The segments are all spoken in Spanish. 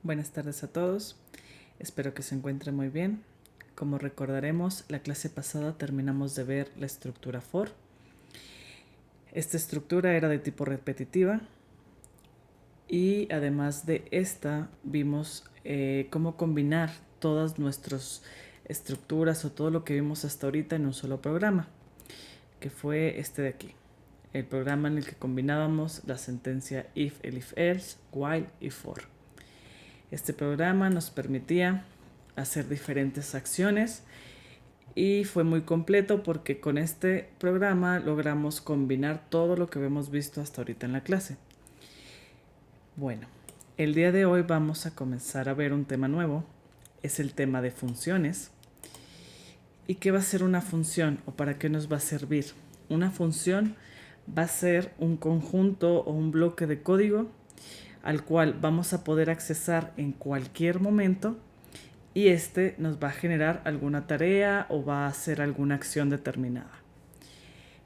Buenas tardes a todos, espero que se encuentren muy bien. Como recordaremos, la clase pasada terminamos de ver la estructura for. Esta estructura era de tipo repetitiva y además de esta vimos cómo combinar todas nuestras estructuras o todo lo que vimos hasta ahorita en un solo programa, que fue este de aquí. El programa en el que combinábamos la sentencia if, el if else, while y for. Este programa nos permitía hacer diferentes acciones y fue muy completo porque con este programa logramos combinar todo lo que hemos visto hasta ahorita en la clase. Bueno, el día de hoy vamos a comenzar a ver un tema nuevo, es el tema de funciones. ¿Y qué va a ser una función o para qué nos va a servir? Una función va a ser un conjunto o un bloque de código al cual vamos a poder accesar en cualquier momento y este nos va a generar alguna tarea o va a hacer alguna acción determinada.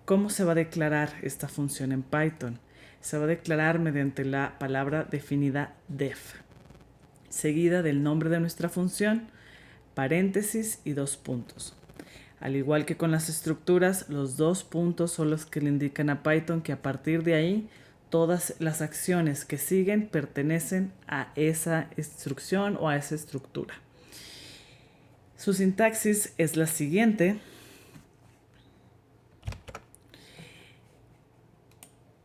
¿Cómo se va a declarar esta función en Python? Se va a declarar mediante la palabra definida def, seguida del nombre de nuestra función, paréntesis y 2 puntos. Al igual que con las estructuras, los 2 puntos son los que le indican a Python que a partir de ahí todas las acciones que siguen pertenecen a esa instrucción o a esa estructura. Su sintaxis es la siguiente.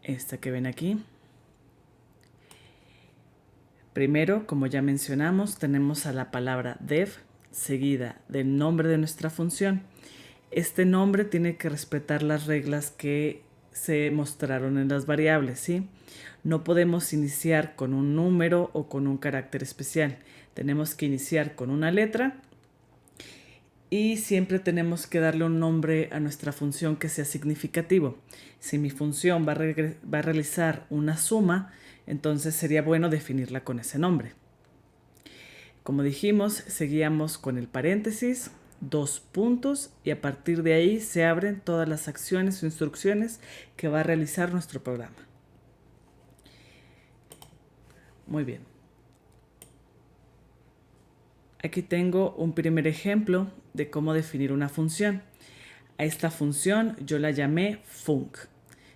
Esta que ven aquí. Primero, como ya mencionamos, tenemos a la palabra def seguida del nombre de nuestra función. Este nombre tiene que respetar las reglas que se mostraron en las variables, ¿sí? No podemos iniciar con un número o con un carácter especial. Tenemos que iniciar con una letra y siempre tenemos que darle un nombre a nuestra función que sea significativo. Si mi función va a realizar una suma, entonces sería bueno definirla con ese nombre. Como dijimos, seguíamos con el paréntesis, 2 puntos y a partir de ahí se abren todas las acciones o instrucciones que va a realizar nuestro programa. Muy bien. Aquí tengo un primer ejemplo de cómo definir una función. A esta función yo la llamé func,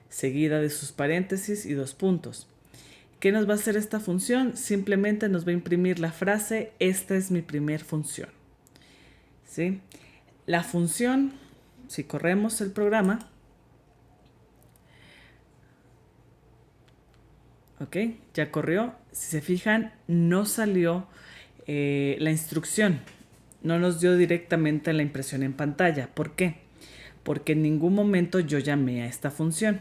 seguida de sus paréntesis y 2 puntos. ¿Qué nos va a hacer esta función? Simplemente nos va a imprimir la frase, esta es mi primer función. ¿Sí? La función, si corremos el programa, ok, ya corrió. Si se fijan, no salió la instrucción, no nos dio directamente la impresión en pantalla. ¿Por qué? Porque en ningún momento yo llamé a esta función.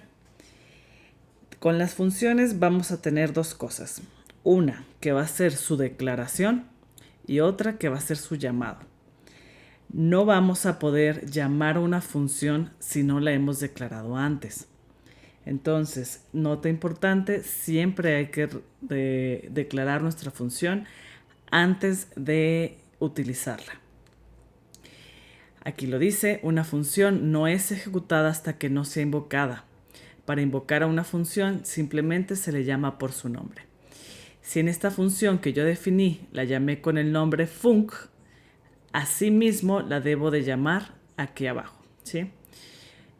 Con las funciones vamos a tener dos cosas. Una que va a ser su declaración y otra que va a ser su llamado. No vamos a poder llamar a una función si no la hemos declarado antes. Entonces, nota importante, siempre hay que declarar nuestra función antes de utilizarla. Aquí lo dice, una función no es ejecutada hasta que no sea invocada. Para invocar a una función simplemente se le llama por su nombre. Si en esta función que yo definí la llamé con el nombre func, asimismo la debo de llamar aquí abajo, ¿sí?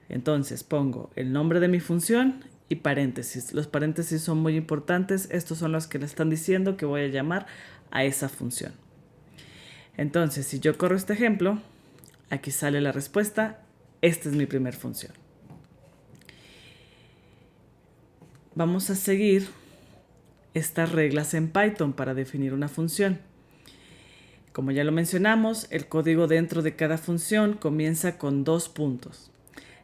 Entonces pongo el nombre de mi función y paréntesis. Los paréntesis son muy importantes. Estos son los que le están diciendo que voy a llamar a esa función. Entonces, si yo corro este ejemplo, aquí sale la respuesta. Esta es mi primera función. Vamos a seguir estas reglas en Python para definir una función. Como ya lo mencionamos, el código dentro de cada función comienza con 2 puntos.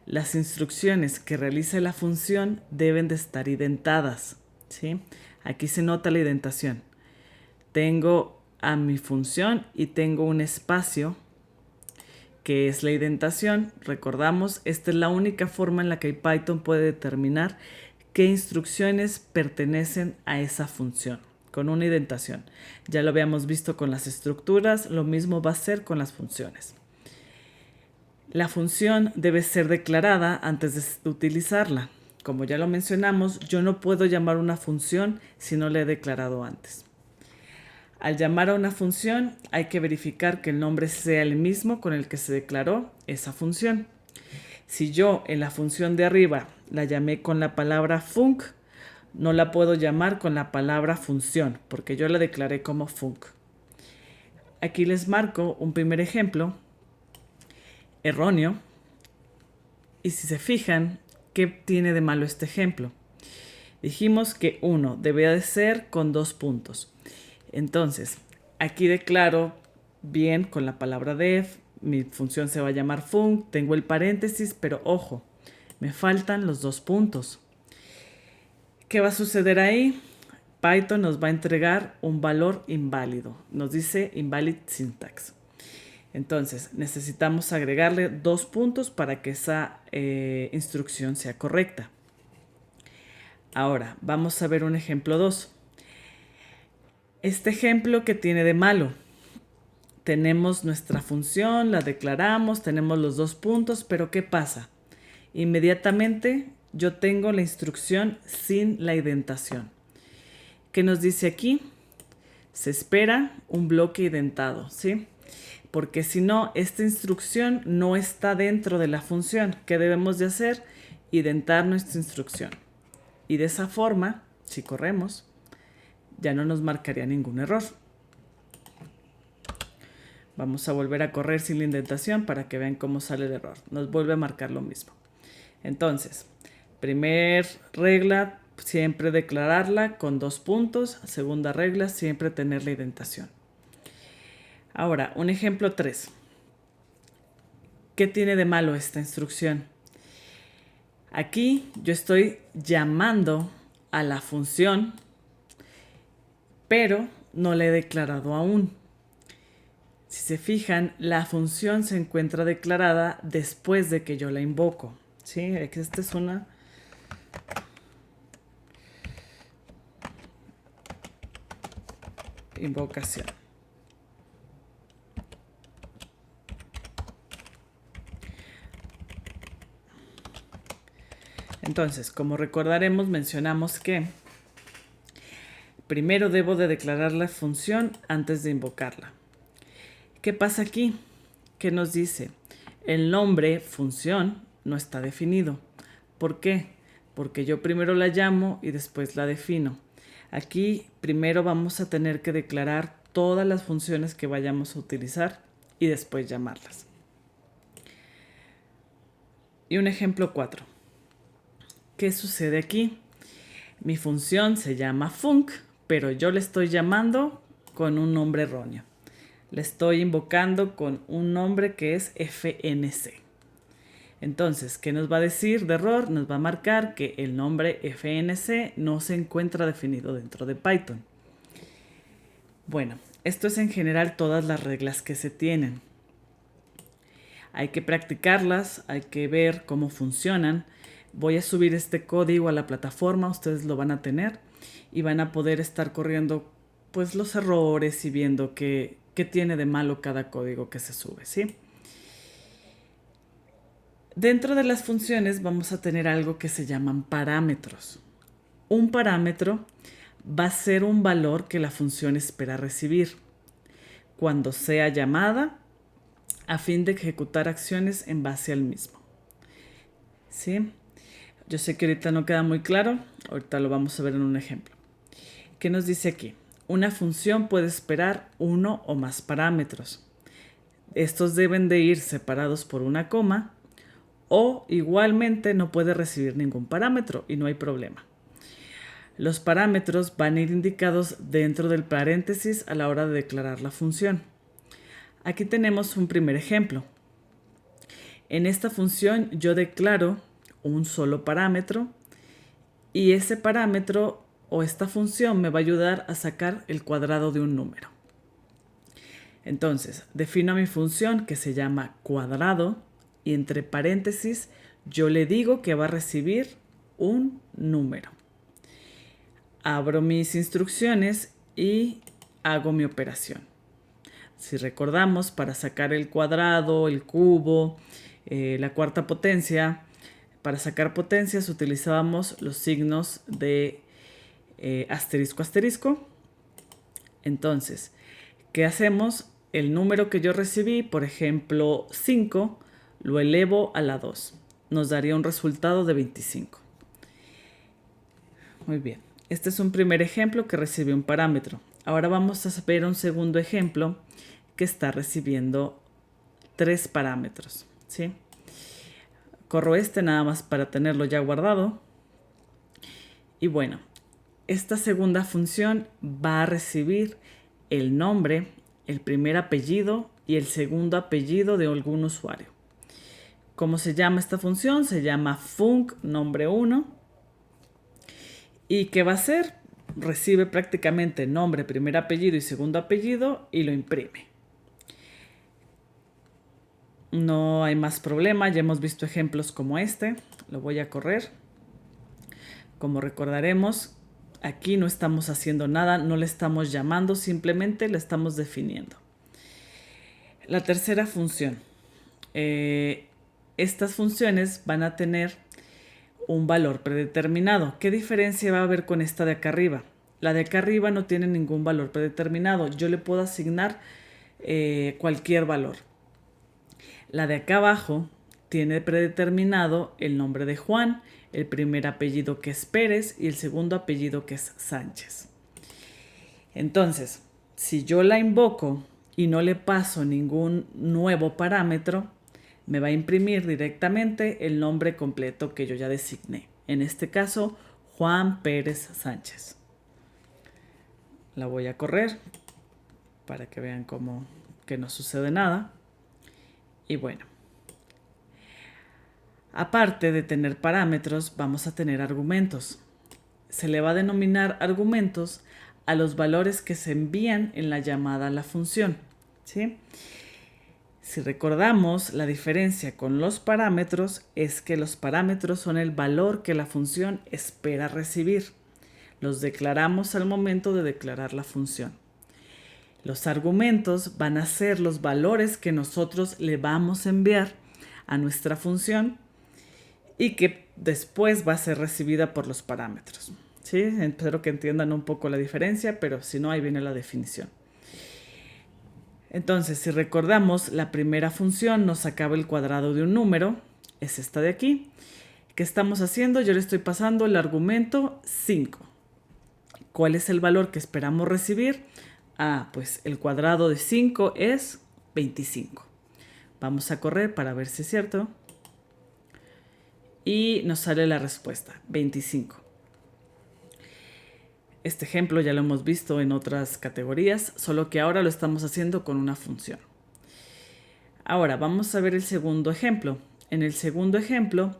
Las instrucciones que realice la función deben de estar indentadas, ¿sí? Aquí se nota la indentación. Tengo a mi función y tengo un espacio que es la indentación. Recordamos, esta es la única forma en la que Python puede determinar qué instrucciones pertenecen a esa función, con una indentación. Ya lo habíamos visto con las estructuras, lo mismo va a ser con las funciones. La función debe ser declarada antes de utilizarla. Como ya lo mencionamos, yo no puedo llamar una función si no la he declarado antes. Al llamar a una función hay que verificar que el nombre sea el mismo con el que se declaró esa función. Si yo en la función de arriba la llamé con la palabra func, no la puedo llamar con la palabra función, porque yo la declaré como func. Aquí les marco un primer ejemplo erróneo. Y si se fijan, ¿qué tiene de malo este ejemplo? Dijimos que 1 debía de ser con 2 puntos. Entonces, aquí declaro bien con la palabra def, mi función se va a llamar func, tengo el paréntesis, pero ojo, me faltan los 2 puntos. ¿Qué va a suceder ahí? Python nos va a entregar un valor inválido. Nos dice invalid syntax. Entonces, necesitamos agregarle 2 puntos para que esa instrucción sea correcta. Ahora, vamos a ver un ejemplo 2. Este ejemplo, ¿qué tiene de malo? Tenemos nuestra función, la declaramos, tenemos los 2 puntos, pero ¿qué pasa? Inmediatamente yo tengo la instrucción sin la indentación. ¿Qué nos dice aquí? Se espera un bloque indentado, ¿sí? Porque si no, esta instrucción no está dentro de la función. ¿Qué debemos de hacer? Indentar nuestra instrucción. Y de esa forma, si corremos, ya no nos marcaría ningún error. Vamos a volver a correr sin la indentación para que vean cómo sale el error. Nos vuelve a marcar lo mismo. Entonces, primer regla, siempre declararla con 2 puntos. Segunda regla, siempre tener la indentación. Ahora, un ejemplo 3. ¿Qué tiene de malo esta instrucción? Aquí yo estoy llamando a la función, pero no la he declarado aún. Si se fijan, la función se encuentra declarada después de que yo la invoco. ¿Sí? Esta es una invocación. Entonces, como recordaremos, mencionamos que primero debo de declarar la función antes de invocarla. ¿Qué pasa aquí? ¿Qué nos dice? El nombre función no está definido. ¿Por qué? Porque yo primero la llamo y después la defino. Aquí primero vamos a tener que declarar todas las funciones que vayamos a utilizar y después llamarlas. Y un ejemplo 4. ¿Qué sucede aquí? Mi función se llama func, pero yo le estoy llamando con un nombre erróneo. Le estoy invocando con un nombre que es fnc. Entonces, ¿qué nos va a decir de error? Nos va a marcar que el nombre fnc no se encuentra definido dentro de Python. Bueno, esto es en general todas las reglas que se tienen. Hay que practicarlas, hay que ver cómo funcionan. Voy a subir este código a la plataforma, ustedes lo van a tener y van a poder estar corriendo pues los errores y viendo qué tiene de malo cada código que se sube, ¿sí? Dentro de las funciones vamos a tener algo que se llaman parámetros. Un parámetro va a ser un valor que la función espera recibir cuando sea llamada a fin de ejecutar acciones en base al mismo. ¿Sí? Yo sé que ahorita no queda muy claro, ahorita lo vamos a ver en un ejemplo. ¿Qué nos dice aquí? Una función puede esperar uno o más parámetros. Estos deben de ir separados por una coma o igualmente no puede recibir ningún parámetro y no hay problema. Los parámetros van a ir indicados dentro del paréntesis a la hora de declarar la función. Aquí tenemos un primer ejemplo. En esta función yo declaro un solo parámetro y ese parámetro o esta función me va a ayudar a sacar el cuadrado de un número. Entonces, defino mi función que se llama cuadrado y entre paréntesis yo le digo que va a recibir un número. Abro mis instrucciones y hago mi operación. Si recordamos, para sacar el cuadrado, el cubo, la cuarta potencia, para sacar potencias utilizábamos los signos de asterisco asterisco Entonces, ¿qué hacemos? El número que yo recibí, por ejemplo 5, lo elevo a la 2. Nos daría un resultado de 25. Muy bien. Este es un primer ejemplo que recibe un parámetro. Ahora vamos a ver un segundo ejemplo que está recibiendo 3 parámetros, ¿sí? Corro este nada más para tenerlo ya guardado. Y bueno, esta segunda función va a recibir el nombre, el primer apellido y el segundo apellido de algún usuario. ¿Cómo se llama esta función? Se llama func nombre 1. ¿Y qué va a hacer? Recibe prácticamente nombre, primer apellido y segundo apellido y lo imprime. No hay más problema, ya hemos visto ejemplos como este. Lo voy a correr. Como recordaremos, aquí no estamos haciendo nada, no le estamos llamando, simplemente le estamos definiendo. La tercera función. Estas funciones van a tener un valor predeterminado. ¿Qué diferencia va a haber con esta de acá arriba? La de acá arriba no tiene ningún valor predeterminado. Yo le puedo asignar cualquier valor. La de acá abajo tiene predeterminado el nombre de Juan, el primer apellido que es Pérez y el segundo apellido que es Sánchez. Entonces, si yo la invoco y no le paso ningún nuevo parámetro, me va a imprimir directamente el nombre completo que yo ya designé. En este caso, Juan Pérez Sánchez. La voy a correr para que vean cómo que no sucede nada. Y bueno, aparte de tener parámetros, vamos a tener argumentos. Se le va a denominar argumentos a los valores que se envían en la llamada a la función, ¿sí? Si recordamos, la diferencia con los parámetros es que los parámetros son el valor que la función espera recibir. Los declaramos al momento de declarar la función. Los argumentos van a ser los valores que nosotros le vamos a enviar a nuestra función y que después va a ser recibida por los parámetros. ¿Sí? Espero que entiendan un poco la diferencia, pero si no, ahí viene la definición. Entonces, si recordamos, la primera función nos sacaba el cuadrado de un número, es esta de aquí. ¿Qué estamos haciendo? Yo le estoy pasando el argumento 5. ¿Cuál es el valor que esperamos recibir? Pues el cuadrado de 5 es 25. Vamos a correr para ver si es cierto. Y nos sale la respuesta, 25. Este ejemplo ya lo hemos visto en otras categorías, solo que ahora lo estamos haciendo con una función. Ahora vamos a ver el segundo ejemplo. En el segundo ejemplo,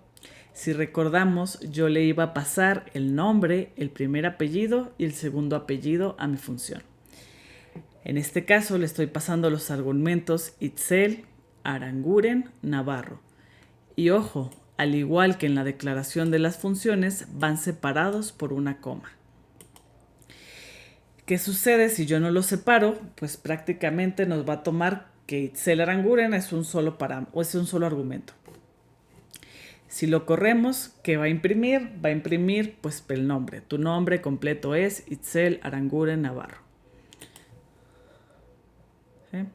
si recordamos, yo le iba a pasar el nombre, el primer apellido y el segundo apellido a mi función. En este caso le estoy pasando los argumentos Itzel, Aranguren, Navarro. Y ojo, al igual que en la declaración de las funciones, van separados por una coma. ¿Qué sucede si yo no los separo? Pues prácticamente nos va a tomar que Itzel Aranguren es un solo argumento. Si lo corremos, ¿qué va a imprimir? Va a imprimir pues el nombre. Tu nombre completo es Itzel Aranguren Navarro. ¿Sí?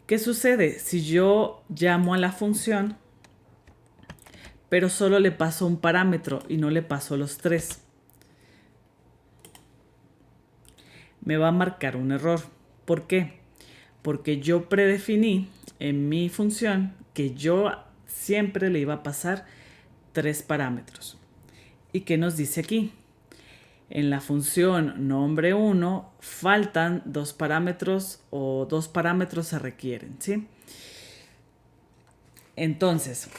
¿Qué sucede si yo llamo a la función, pero solo le paso un parámetro y no le paso los 3? Me va a marcar un error. ¿Por qué? Porque yo predefiní en mi función que yo siempre le iba a pasar 3 parámetros. ¿Y qué nos dice aquí? En la función nombre 1 faltan 2 parámetros o 2 parámetros se requieren, ¿sí? Entonces,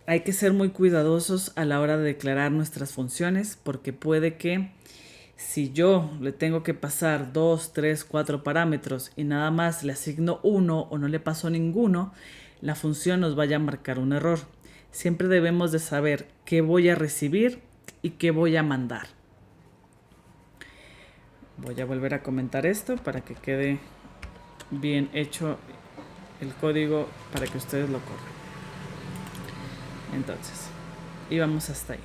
hay que ser muy cuidadosos a la hora de declarar nuestras funciones porque puede que si yo le tengo que pasar 2, 3, 4 parámetros y nada más le asigno uno o no le paso ninguno, la función nos vaya a marcar un error. Siempre debemos de saber qué voy a recibir y qué voy a mandar. Voy a volver a comentar esto para que quede bien hecho el código para que ustedes lo corran. Entonces, y vamos hasta ahí.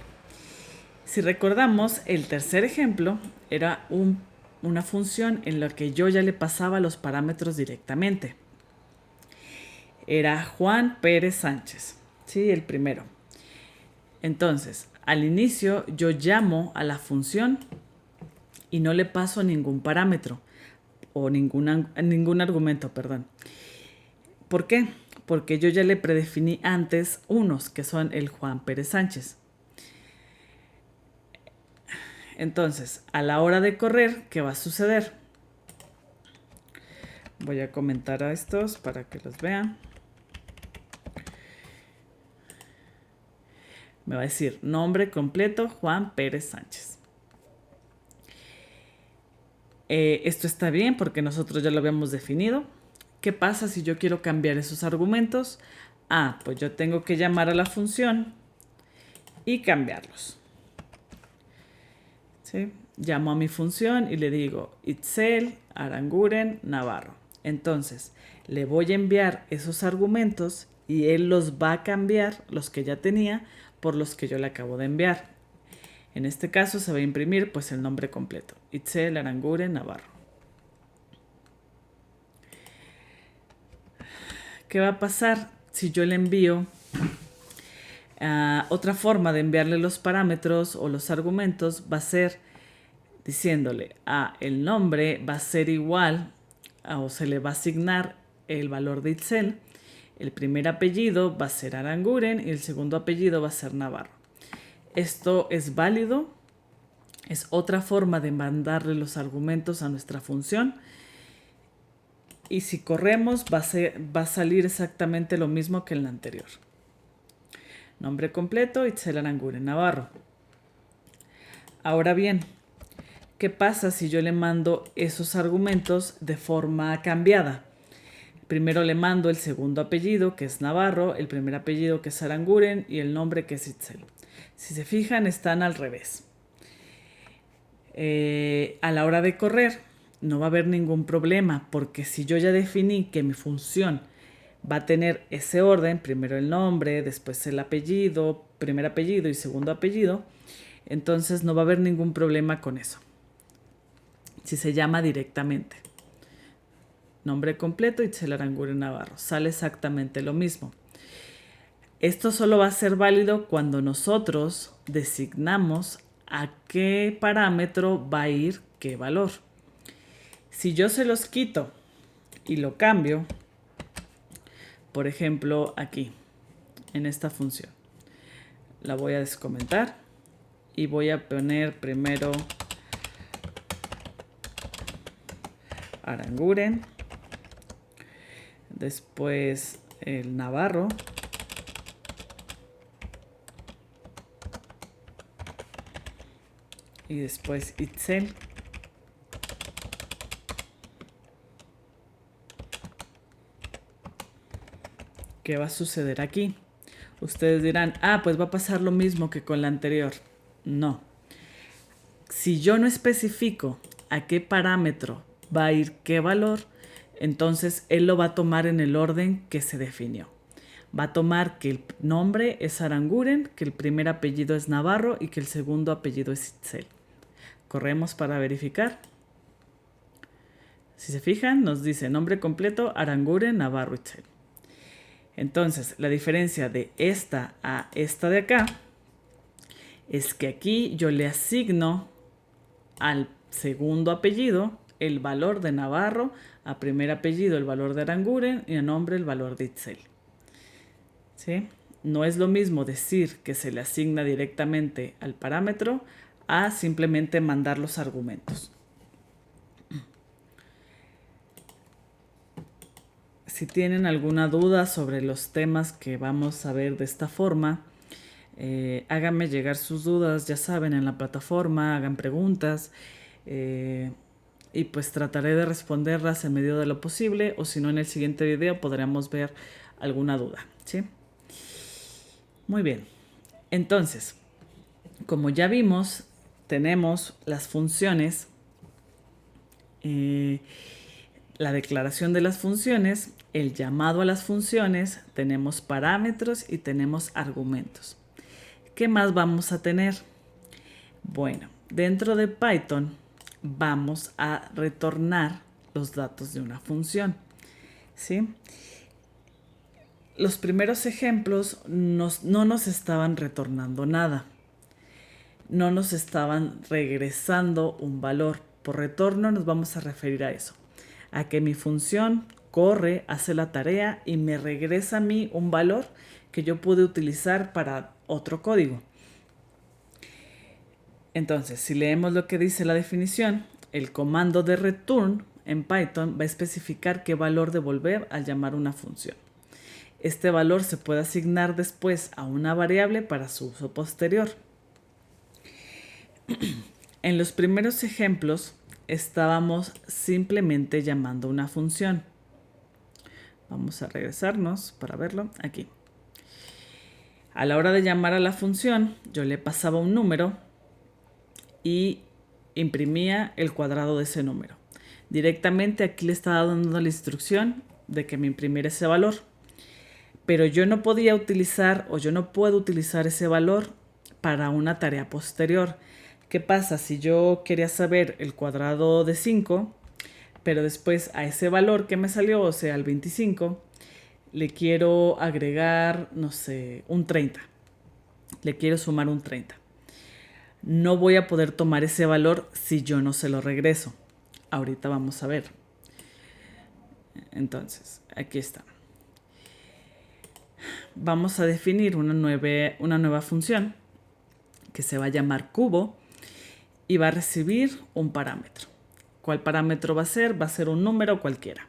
Si recordamos, el tercer ejemplo era un una función en la que yo ya le pasaba los parámetros directamente. Era Juan Pérez Sánchez, ¿sí? El primero. Entonces, al inicio yo llamo a la función y no le paso ningún parámetro o ningún argumento, perdón. ¿Por qué? Porque yo ya le predefiní antes unos, que son el Juan Pérez Sánchez. Entonces, a la hora de correr, ¿qué va a suceder? Voy a comentar a estos para que los vean. Me va a decir nombre completo Juan Pérez Sánchez. Esto está bien porque nosotros ya lo habíamos definido. ¿Qué pasa si yo quiero cambiar esos argumentos? Pues yo tengo que llamar a la función y cambiarlos. ¿Sí? Llamo a mi función y le digo Itzel Aranguren Navarro. Entonces, le voy a enviar esos argumentos y él los va a cambiar, los que ya tenía, por los que yo le acabo de enviar. En este caso se va a imprimir pues el nombre completo, Itzel Aranguren Navarro. ¿Qué va a pasar si yo le envío otra forma de enviarle los parámetros o los argumentos? Va a ser diciéndole el nombre va a ser igual o se le va a asignar el valor de Itzel. El primer apellido va a ser Aranguren y el segundo apellido va a ser Navarro. Esto es válido, es otra forma de mandarle los argumentos a nuestra función. Y si corremos va a salir exactamente lo mismo que en la anterior. Nombre completo, Itzel Aranguren Navarro. Ahora bien, ¿qué pasa si yo le mando esos argumentos de forma cambiada? Primero le mando el segundo apellido, que es Navarro, el primer apellido, que es Aranguren, y el nombre, que es Itzel. Si se fijan, están al revés. A la hora de correr, no va a haber ningún problema, porque si yo ya definí que mi función va a tener ese orden, primero el nombre, después el apellido, primer apellido y segundo apellido, entonces no va a haber ningún problema con eso. Si se llama directamente. Nombre completo, Itzel Aranguren Navarro. Sale exactamente lo mismo. Esto solo va a ser válido cuando nosotros designamos a qué parámetro va a ir qué valor. Si yo se los quito y lo cambio, por ejemplo, aquí, en esta función, la voy a descomentar y voy a poner primero Aranguren, después el Navarro, y después Itzel. ¿Qué va a suceder aquí? Ustedes dirán, pues va a pasar lo mismo que con la anterior. No. Si yo no especifico a qué parámetro va a ir qué valor, entonces él lo va a tomar en el orden que se definió. Va a tomar que el nombre es Aranguren, que el primer apellido es Navarro y que el segundo apellido es Itzel. Corremos para verificar. Si se fijan, nos dice nombre completo Aranguren Navarro Itzel. Entonces, la diferencia de esta a esta de acá es que aquí yo le asigno al segundo apellido el valor de Navarro, a primer apellido el valor de Aranguren y a nombre el valor de Itzel. ¿Sí? No es lo mismo decir que se le asigna directamente al parámetro a simplemente mandar los argumentos. Si tienen alguna duda sobre los temas que vamos a ver de esta forma, háganme llegar sus dudas, ya saben, en la plataforma, hagan preguntas y pues trataré de responderlas en medida de lo posible, o si no, en el siguiente video podremos ver alguna duda, ¿sí? Muy bien, entonces, como ya vimos, tenemos las funciones, la declaración de las funciones, el llamado a las funciones, tenemos parámetros y tenemos argumentos. ¿Qué más vamos a tener? Bueno, dentro de Python, vamos a retornar los datos de una función, ¿sí? Los primeros ejemplos no nos estaban retornando nada. No nos estaban regresando un valor. Por retorno nos vamos a referir a eso. A que mi función corre, hace la tarea y me regresa a mí un valor que yo pude utilizar para otro código. Entonces, si leemos lo que dice la definición, el comando de return en Python va a especificar qué valor devolver al llamar una función. Este valor se puede asignar después a una variable para su uso posterior. En los primeros ejemplos estábamos simplemente llamando una función. Vamos a regresarnos para verlo aquí. A la hora de llamar a la función, yo le pasaba un número y imprimía el cuadrado de ese número. Directamente aquí le estaba dando la instrucción de que me imprimiera ese valor. Pero yo no podía utilizar o yo no puedo utilizar ese valor para una tarea posterior. ¿Qué pasa si yo quería saber el cuadrado de 5, pero después a ese valor que me salió, o sea, al 25, le quiero agregar, no sé, un 30. Le quiero sumar un 30. No voy a poder tomar ese valor si yo no se lo regreso. Ahorita vamos a ver. Entonces, aquí está. Vamos a definir una nueva función que se va a llamar cubo y va a recibir un parámetro. ¿Cuál parámetro va a ser? Va a ser un número cualquiera.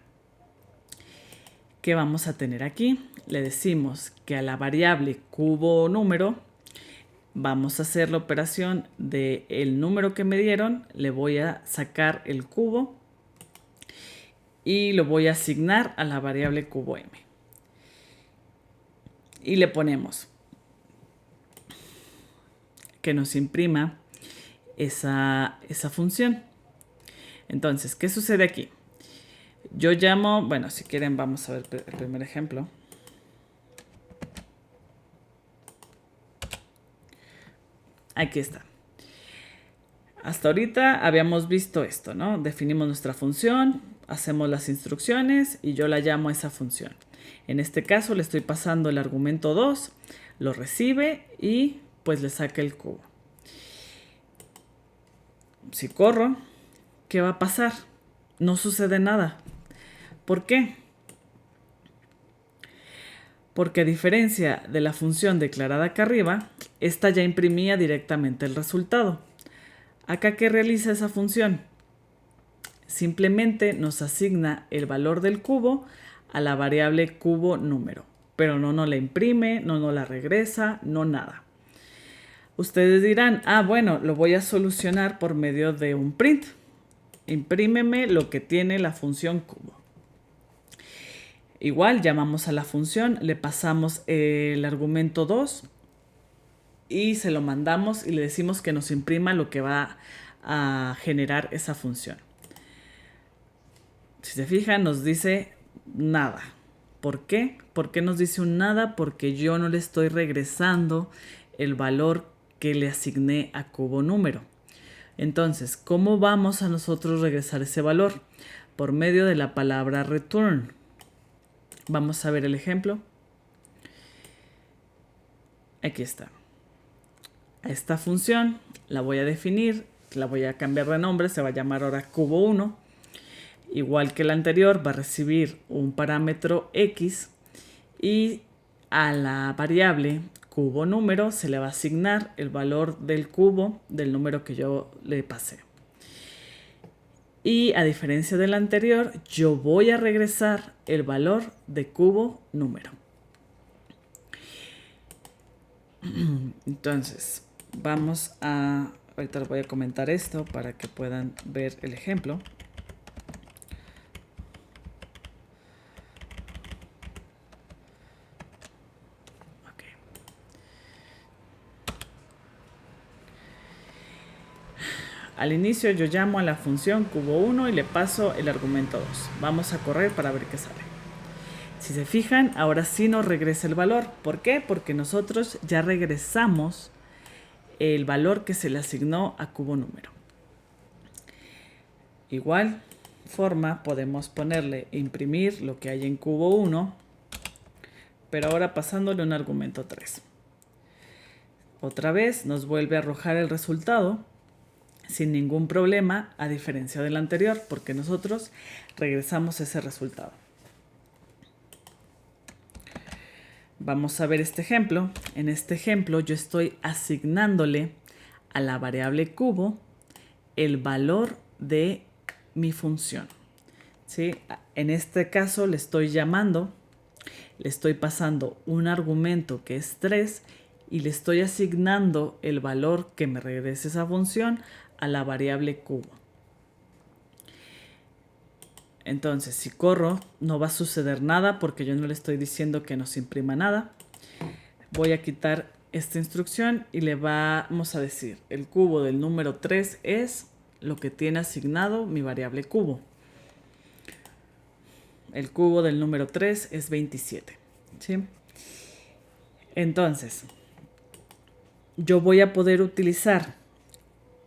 ¿Qué vamos a tener aquí? Le decimos que a la variable cubo número vamos a hacer la operación del número que me dieron, le voy a sacar el cubo y lo voy a asignar a la variable cubo m. Y le ponemos que nos imprima esa función. Entonces, ¿qué sucede aquí? Yo llamo, bueno, si quieren vamos a ver el primer ejemplo. Aquí está. Hasta ahorita habíamos visto esto, ¿no? Definimos nuestra función, hacemos las instrucciones y yo la llamo a esa función. En este caso le estoy pasando el argumento 2, lo recibe y pues le saca el cubo. Si corro, ¿qué va a pasar? No sucede nada. ¿Por qué? Porque a diferencia de la función declarada acá arriba, esta ya imprimía directamente el resultado. ¿Acá qué realiza esa función? Simplemente nos asigna el valor del cubo a la variable cubo número, pero no la imprime, no la regresa, no nada. Ustedes dirán, bueno, lo voy a solucionar por medio de un print. Imprímeme lo que tiene la función cubo. Igual llamamos a la función, le pasamos el argumento 2 y se lo mandamos y le decimos que nos imprima lo que va a generar esa función. Si se fijan, nos dice nada. ¿Por qué? ¿Por qué nos dice un nada? Porque yo no le estoy regresando el valor que le asigné a cubo número. Entonces, ¿cómo vamos a nosotros regresar ese valor? Por medio de la palabra return. Vamos a ver el ejemplo. Aquí está. A esta función la voy a definir, la voy a cambiar de nombre, se va a llamar ahora cubo 1. Igual que la anterior, va a recibir un parámetro x y a la variable cubo número se le va a asignar el valor del cubo del número que yo le pasé. Y a diferencia del anterior, yo voy a regresar el valor de cubo número. Entonces, ahorita les voy a comentar esto para que puedan ver el ejemplo. Al inicio yo llamo a la función cubo 1 y le paso el argumento 2. Vamos a correr para ver qué sale. Si se fijan, ahora sí nos regresa el valor. ¿Por qué? Porque nosotros ya regresamos el valor que se le asignó a cubo número. igual forma podemos ponerle imprimir lo que hay en cubo 1, pero ahora pasándole un argumento 3. Otra vez nos vuelve a arrojar el resultado sin ningún problema, a diferencia del anterior, porque nosotros regresamos ese resultado. Vamos a ver este ejemplo. En este ejemplo yo estoy asignándole a la variable cubo el valor de mi función. ¿Sí? En este caso le estoy llamando, le estoy pasando un argumento que es 3 y le estoy asignando el valor que me regrese esa función a la variable cubo. Entonces, si corro, no va a suceder nada porque yo no le estoy diciendo que nos imprima nada. Voy a quitar esta instrucción y le vamos a decir, el cubo del número 3 es lo que tiene asignado mi variable cubo. El cubo del número 3 es 27. ¿Sí? Entonces, yo voy a poder utilizar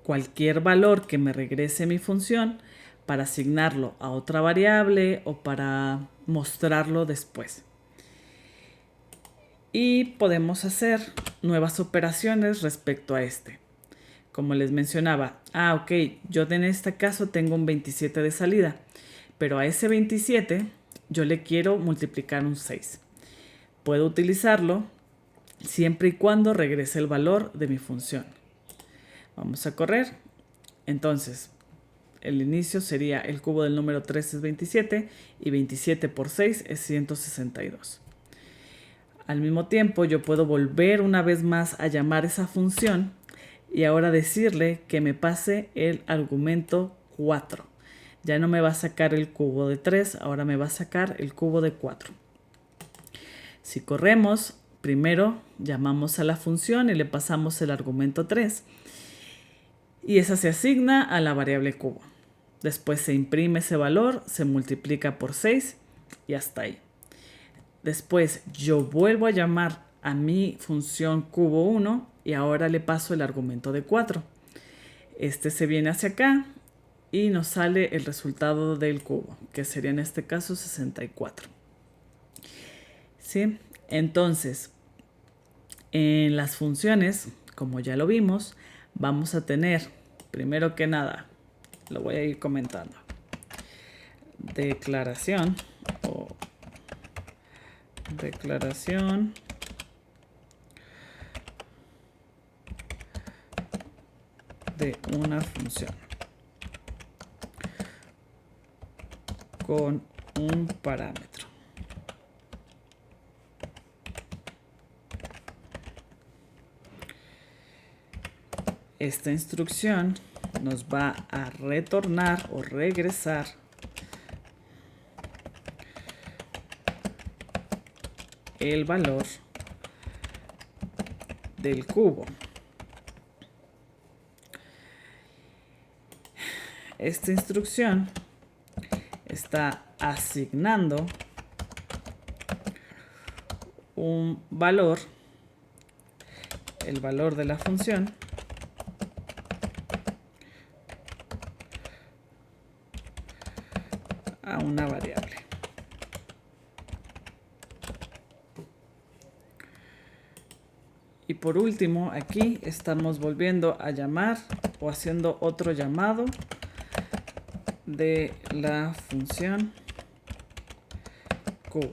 cualquier valor que me regrese mi función para asignarlo a otra variable o para mostrarlo después. Y podemos hacer nuevas operaciones respecto a este. Como les mencionaba, ok, yo en este caso tengo un 27 de salida, pero a ese 27 yo le quiero multiplicar un 6. Puedo utilizarlo siempre y cuando regrese el valor de mi función. Vamos a correr. Entonces, el inicio sería el cubo del número 3 es 27 y 27 por 6 es 162. Al mismo tiempo, yo puedo volver una vez más a llamar esa función y ahora decirle que me pase el argumento 4. Ya no me va a sacar el cubo de 3, ahora me va a sacar el cubo de 4. Si corremos, primero llamamos a la función y le pasamos el argumento 3. Y esa se asigna a la variable cubo. Después se imprime ese valor, se multiplica por 6 y hasta ahí. Después yo vuelvo a llamar a mi función cubo 1 y ahora le paso el argumento de 4. Este se viene hacia acá y nos sale el resultado del cubo, que sería en este caso 64. ¿Sí? Entonces, en las funciones, como ya lo vimos, vamos a tener, primero que nada, lo voy a ir comentando, declaración o declaración de una función con un parámetro. Esta instrucción nos va a retornar o regresar el valor del cubo. Esta instrucción está asignando un valor, el valor de la función, a una variable. Y por último, aquí estamos volviendo a llamar o haciendo otro llamado de la función cubo.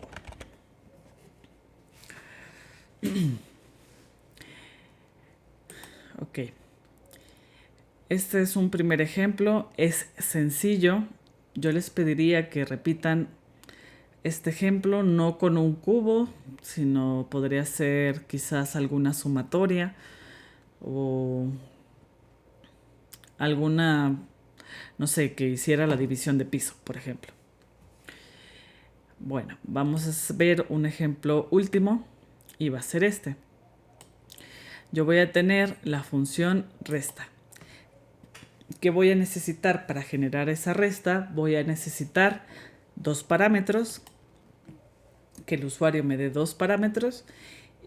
Ok. Este es un primer ejemplo. Es sencillo. Yo les pediría que repitan este ejemplo no con un cubo, sino podría ser quizás alguna sumatoria o alguna, no sé, que hiciera la división de piso, por ejemplo. Bueno, vamos a ver un ejemplo último y va a ser este. Yo voy a tener la función resta. ¿Qué voy a necesitar para generar esa resta? Voy a necesitar dos parámetros, que el usuario me dé dos parámetros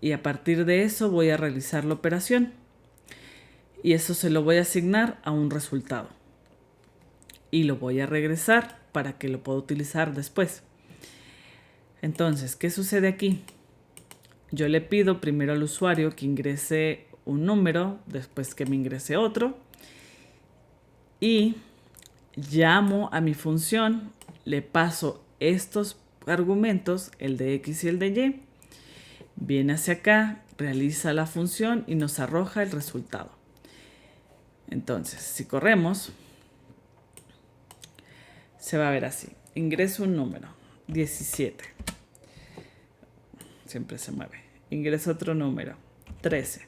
y a partir de eso voy a realizar la operación y eso se lo voy a asignar a un resultado. y lo voy a regresar para que lo pueda utilizar después. Entonces, ¿qué sucede aquí? Yo le pido primero al usuario que ingrese un número, después que me ingrese otro, y llamo a mi función, le paso estos argumentos, el de X y el de Y, viene hacia acá, realiza la función y nos arroja el resultado. Entonces, si corremos, se va a ver así. Ingreso un número, 17. Siempre se mueve. Ingreso otro número, 13.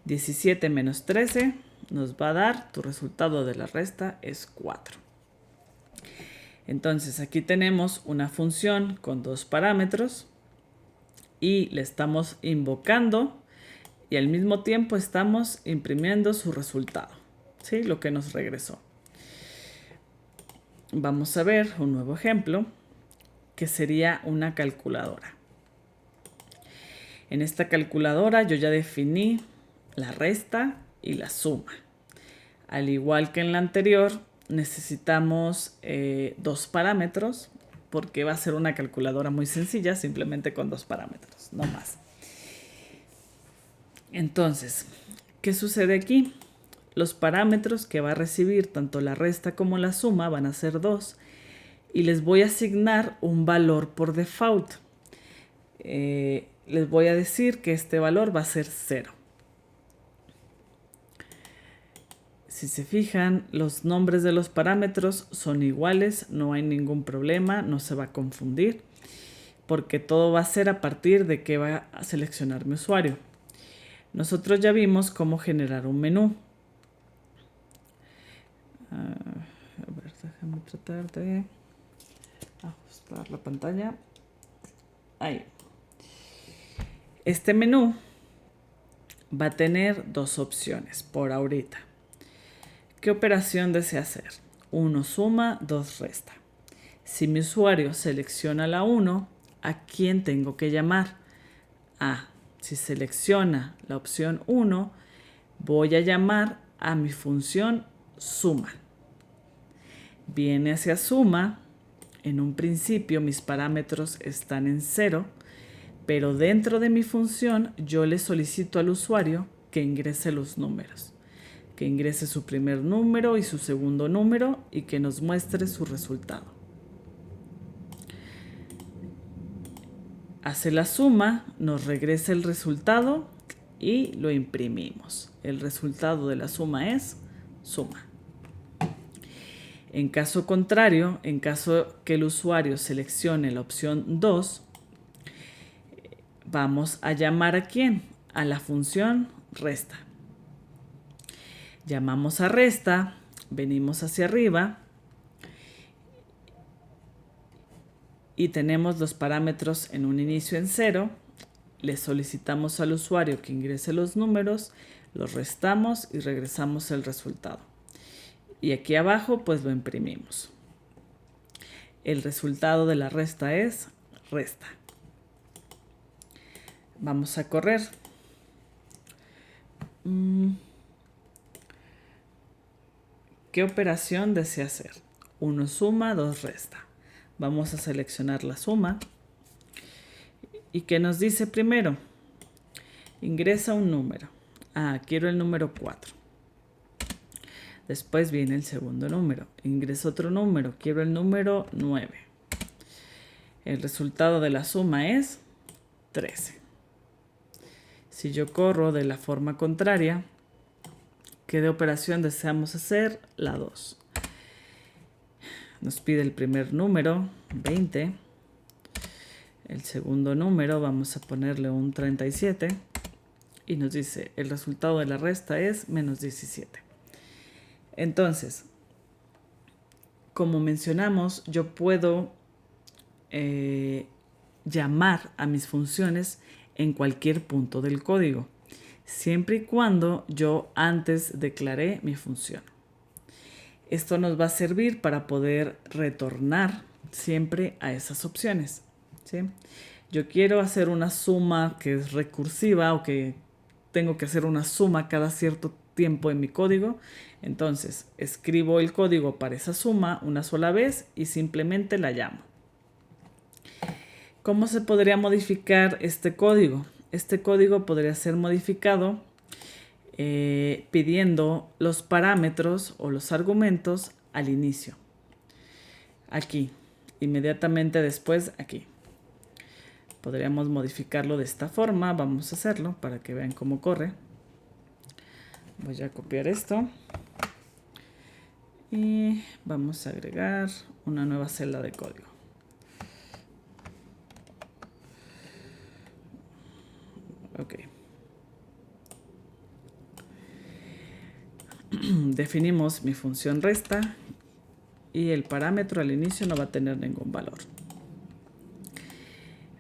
17 menos 13 nos va a dar, tu resultado de la resta es 4. Entonces aquí tenemos una función con dos parámetros y le estamos invocando y al mismo tiempo estamos imprimiendo su resultado, ¿sí? Lo que nos regresó. Vamos a ver un nuevo ejemplo que sería una calculadora. En esta calculadora yo ya definí la resta y la suma. Al igual que en la anterior, necesitamos dos parámetros porque va a ser una calculadora muy sencilla, simplemente con dos parámetros, no más. Entonces, ¿qué sucede aquí? Los parámetros que va a recibir tanto la resta como la suma van a ser 2 y les voy a asignar un valor por default. Les voy a decir que este valor va a ser 0. Si se fijan, los nombres de los parámetros son iguales, no hay ningún problema, no se va a confundir, porque todo va a ser a partir de que va a seleccionar mi usuario. Nosotros ya vimos cómo generar un menú. A ver, déjame tratar de ajustar la pantalla. Ahí. Este menú va a tener dos opciones por ahorita. ¿Qué operación desea hacer? 1 suma, 2 resta. Si mi usuario selecciona la 1, ¿a quién tengo que llamar? Si selecciona la opción 1, voy a llamar a mi función suma. Viene hacia suma. En un principio mis parámetros están en 0, pero dentro de mi función yo le solicito al usuario que ingrese los números. Que ingrese su primer número y su segundo número y que nos muestre su resultado. Hace la suma, nos regresa el resultado y lo imprimimos. El resultado de la suma es suma. En caso contrario, en caso que el usuario seleccione la opción 2, vamos a llamar ¿a quién? A la función resta. Llamamos a resta, venimos hacia arriba y tenemos los parámetros en un inicio en 0. Le solicitamos al usuario que ingrese los números, los restamos y regresamos el resultado. Y aquí abajo pues lo imprimimos. El resultado de la resta es resta. Vamos a correr. ¿Qué operación desea hacer? 1 suma, 2 resta. Vamos a seleccionar la suma. ¿Y qué nos dice primero? Ingresa un número. Quiero el número 4. Después viene el segundo número. Ingreso otro número. Quiero el número 9. El resultado de la suma es 13. Si yo corro de la forma contraria, ¿qué de operación deseamos hacer? La 2. Nos pide el primer número, 20. El segundo número, vamos a ponerle un 37. Y nos dice, el resultado de la resta es menos 17. Entonces, como mencionamos, yo puedo llamar a mis funciones en cualquier punto del código, siempre y cuando yo antes declaré mi función. Esto nos va a servir para poder retornar siempre a esas opciones, ¿sí? Yo quiero hacer una suma que es recursiva o que tengo que hacer una suma cada cierto tiempo en mi código. Entonces escribo el código para esa suma una sola vez y simplemente la llamo. ¿Cómo se podría modificar este código? Este código podría ser modificado pidiendo los parámetros o los argumentos al inicio. Aquí, inmediatamente después, aquí. Podríamos modificarlo de esta forma. Vamos a hacerlo para que vean cómo corre. Voy a copiar esto. Y vamos a agregar una nueva celda de código. Ok. Definimos mi función resta y el parámetro al inicio no va a tener ningún valor.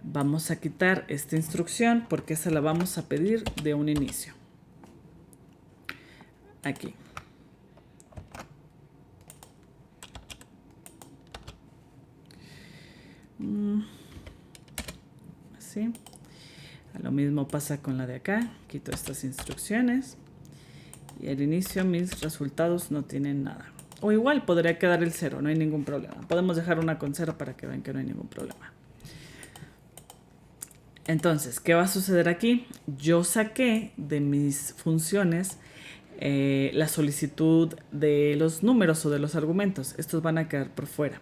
Vamos a quitar esta instrucción porque esa la vamos a pedir de un inicio. Aquí. Así. Lo mismo pasa con la de acá. Quito estas instrucciones. Y al inicio mis resultados no tienen nada. O igual podría quedar el 0, no hay ningún problema. Podemos dejar una con 0 para que vean que no hay ningún problema. Entonces, ¿qué va a suceder aquí? Yo saqué de mis funciones la solicitud de los números o de los argumentos. Estos van a quedar por fuera.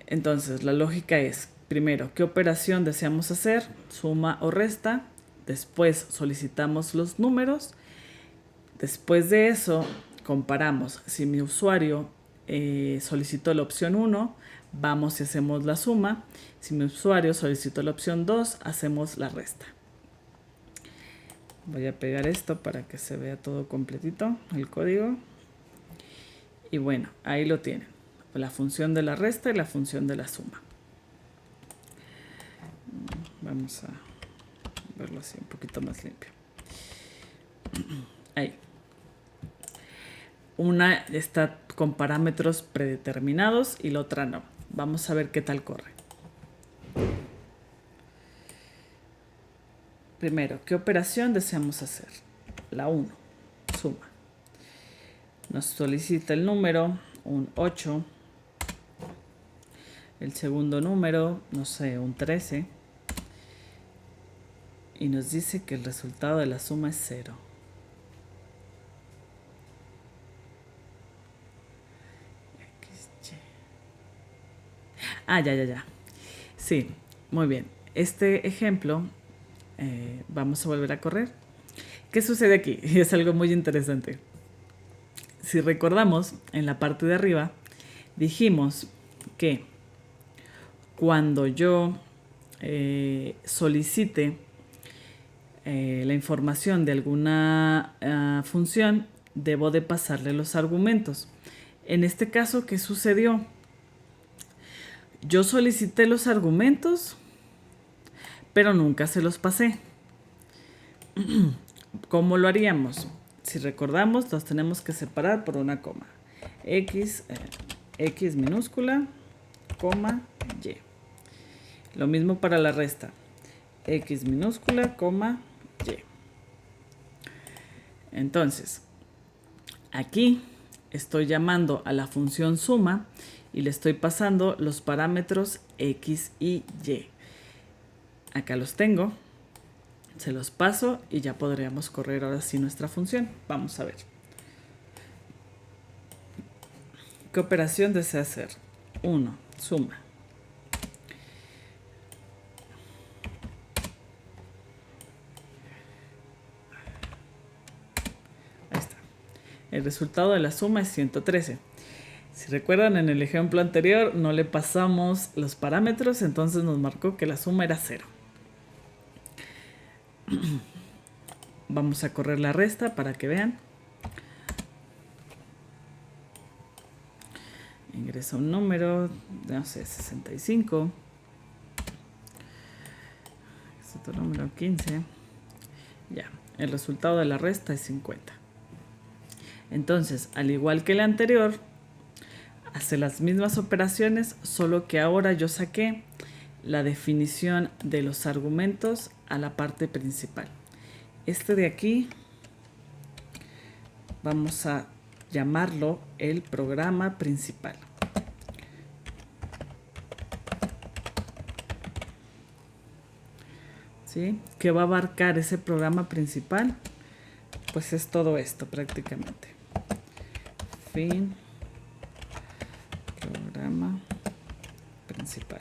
Entonces, la lógica es, primero, ¿qué operación deseamos hacer? Suma o resta. Después solicitamos los números. Después de eso, comparamos. Si mi usuario solicitó la opción 1, vamos y hacemos la suma. Si mi usuario solicitó la opción 2, hacemos la resta. Voy a pegar esto para que se vea todo completito, el código. Y bueno, ahí lo tienen. La función de la resta y la función de la suma. Vamos a verlo así un poquito más limpio. Ahí. Una está con parámetros predeterminados y la otra no. Vamos a ver qué tal corre. Primero, ¿qué operación deseamos hacer? La 1, suma. Nos solicita el número, un 8. El segundo número, no sé, un 13. Y nos dice que el resultado de la suma es 0. Ya. Sí, muy bien. Este ejemplo, vamos a volver a correr. ¿Qué sucede aquí? Es algo muy interesante. Si recordamos, en la parte de arriba, dijimos que cuando yo solicite la información de alguna función, debo de pasarle los argumentos. En este caso, ¿qué sucedió? Yo solicité los argumentos, pero nunca se los pasé. ¿Cómo lo haríamos? Si recordamos, los tenemos que separar por una coma. X minúscula, coma, Y. Lo mismo para la resta. X minúscula, coma, Y. Entonces, aquí estoy llamando a la función suma y le estoy pasando los parámetros X y Y. Acá los tengo. Se los paso y ya podríamos correr ahora sí nuestra función. Vamos a ver. ¿Qué operación desea hacer? 1, suma. Ahí está. El resultado de la suma es 113. Si recuerdan, en el ejemplo anterior no le pasamos los parámetros, entonces nos marcó que la suma era 0. Vamos a correr la resta para que vean. Ingreso un número, no sé, 65. Este otro número, 15. Ya, el resultado de la resta es 50. Entonces, al igual que el anterior, hace las mismas operaciones, solo que ahora yo saqué la definición de los argumentos a la parte principal. Este de aquí vamos a llamarlo el programa principal. ¿Sí? ¿Qué va a abarcar ese programa principal? Pues es todo esto prácticamente. Fin, programa principal.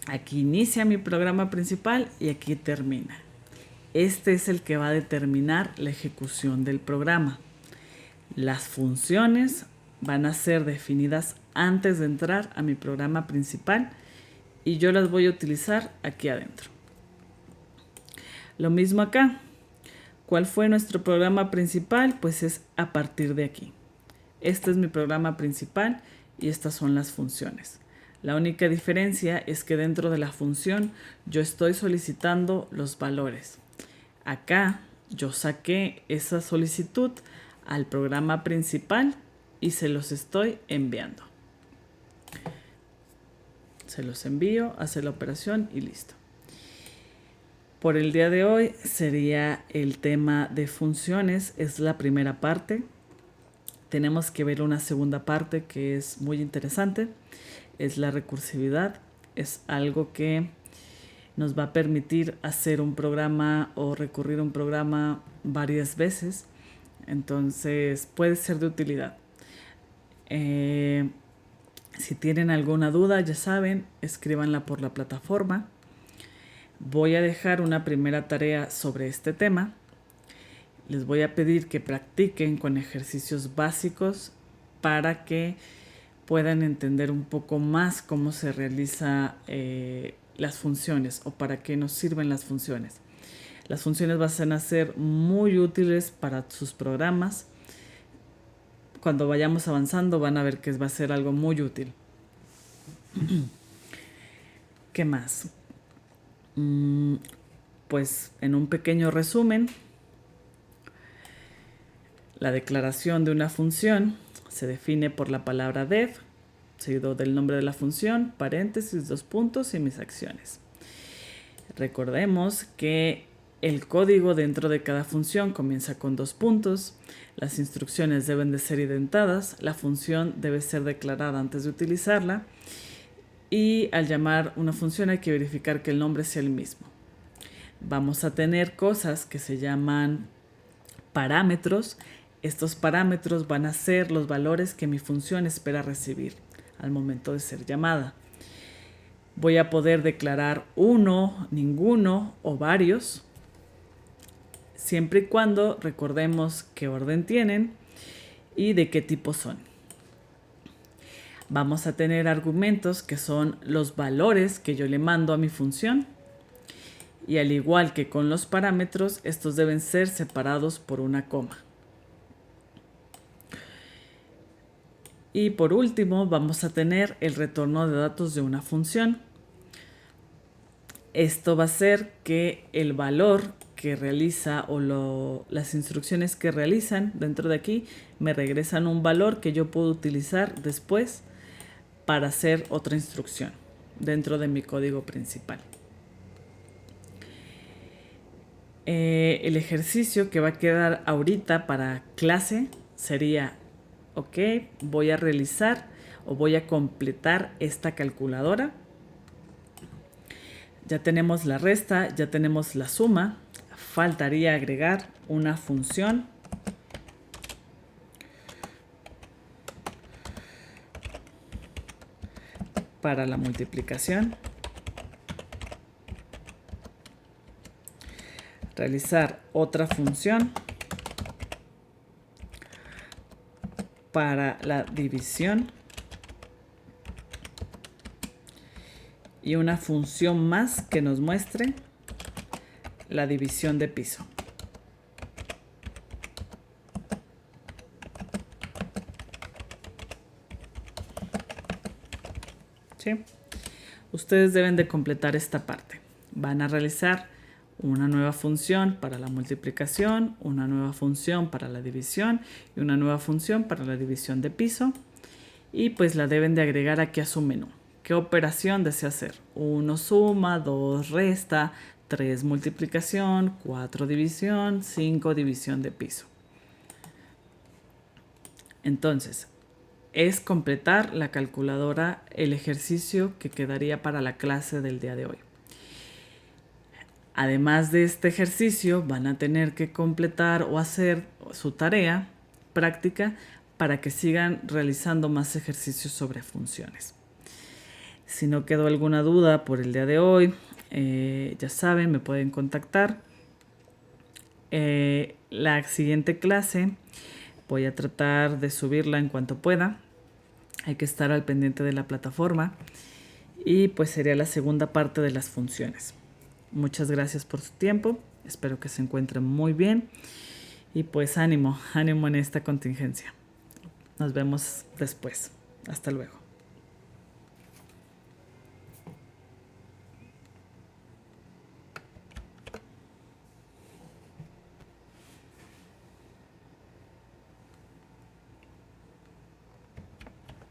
Aquí inicia mi programa principal y aquí termina. Este es el que va a determinar la ejecución del programa. Las funciones van a ser definidas antes de entrar a mi programa principal y yo las voy a utilizar aquí adentro. Lo mismo acá. ¿Cuál fue nuestro programa principal? Pues es a partir de aquí. Este es mi programa principal y estas son las funciones. La única diferencia es que dentro de la función yo estoy solicitando los valores. Acá yo saqué esa solicitud al programa principal y se los estoy enviando. Se los envío, hace la operación y listo. Por el día de hoy sería el tema de funciones, es la primera parte. Tenemos que ver una segunda parte que es muy interesante, es la recursividad. Es algo que nos va a permitir hacer un programa o recurrir a un programa varias veces. Entonces puede ser de utilidad. Si tienen alguna duda, ya saben, escríbanla por la plataforma. Voy a dejar una primera tarea sobre este tema. Les voy a pedir que practiquen con ejercicios básicos para que puedan entender un poco más cómo se realizan las funciones o para qué nos sirven las funciones. Las funciones van a ser muy útiles para sus programas. Cuando vayamos avanzando van a ver que va a ser algo muy útil. ¿Qué más? Pues en un pequeño resumen, la declaración de una función se define por la palabra def, seguido del nombre de la función, paréntesis, 2 puntos y mis acciones. Recordemos que el código dentro de cada función comienza con 2 puntos, las instrucciones deben de ser indentadas, la función debe ser declarada antes de utilizarla y al llamar una función hay que verificar que el nombre sea el mismo. Vamos a tener cosas que se llaman parámetros. Estos parámetros van a ser los valores que mi función espera recibir al momento de ser llamada. Voy a poder declarar uno, ninguno o varios, siempre y cuando recordemos qué orden tienen y de qué tipo son. Vamos a tener argumentos que son los valores que yo le mando a mi función. Y al igual que con los parámetros, estos deben ser separados por una coma. Y por último, vamos a tener el retorno de datos de una función. Esto va a ser que el valor que realiza o las instrucciones que realizan dentro de aquí me regresan un valor que yo puedo utilizar después para hacer otra instrucción dentro de mi código principal. El ejercicio que va a quedar ahorita para clase sería, ok, voy a realizar o voy a completar esta calculadora. Ya tenemos la resta, ya tenemos la suma, faltaría agregar una función para la multiplicación, realizar otra función para la división y una función más que nos muestre la división de piso. ¿Sí? Ustedes deben de completar esta parte. Van a realizar una nueva función para la multiplicación, una nueva función para la división y una nueva función para la división de piso. Y pues la deben de agregar aquí a su menú. ¿Qué operación desea hacer? 1 suma, 2 resta, 3 multiplicación, 4 división, 5 división de piso. Entonces, es completar la calculadora el ejercicio que quedaría para la clase del día de hoy. Además de este ejercicio, van a tener que completar o hacer su tarea práctica para que sigan realizando más ejercicios sobre funciones. Si no quedó alguna duda por el día de hoy, ya saben, me pueden contactar. La siguiente clase voy a tratar de subirla en cuanto pueda. Hay que estar al pendiente de la plataforma. Y pues sería la segunda parte de las funciones. Muchas gracias por su tiempo. Espero que se encuentren muy bien. Y pues ánimo en esta contingencia. Nos vemos después. Hasta luego.